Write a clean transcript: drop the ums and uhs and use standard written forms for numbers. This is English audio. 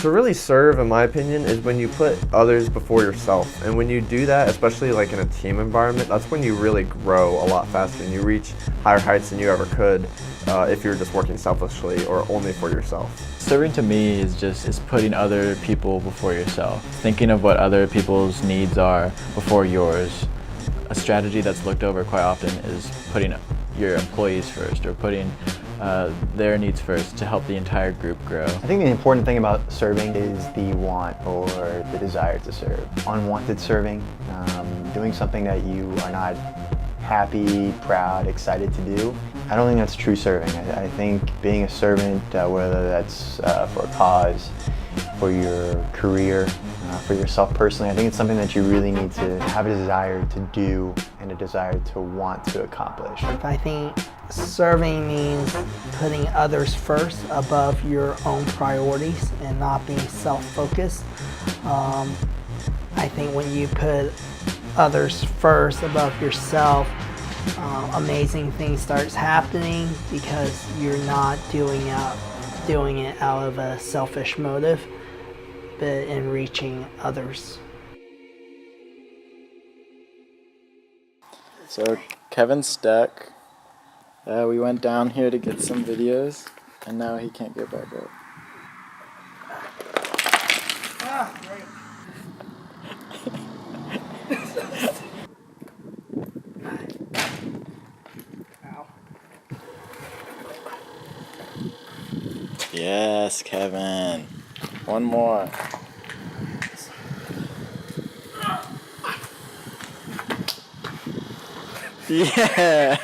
To really serve, in my opinion, is when you put others before yourself. And when you do that, especially like in a team environment, that's when you really grow a lot faster and you reach higher heights than you ever could if you're just working selfishly or only for yourself. Serving to me is putting other people before yourself, thinking of what other people's needs are before yours. A strategy that's looked over quite often is putting your employees first, or putting their needs first to help the entire group grow. I think the important thing about serving is the want or the desire to serve. Unwanted serving, doing something that you are not happy, proud, excited to do. I don't think that's true serving. I think being a servant, whether that's for a cause, for your career, for yourself personally, I think it's something that you really need to have a desire to do and a desire to want to accomplish. I think serving means putting others first above your own priorities and not being self-focused. I think when you put others first above yourself, amazing things starts happening because you're not doing it out of a selfish motive, but in reaching others. So Kevin's stuck. We went down here to get some videos, and now he can't get back up. Ah, great. Ow. Yes, Kevin. One more. Yeah.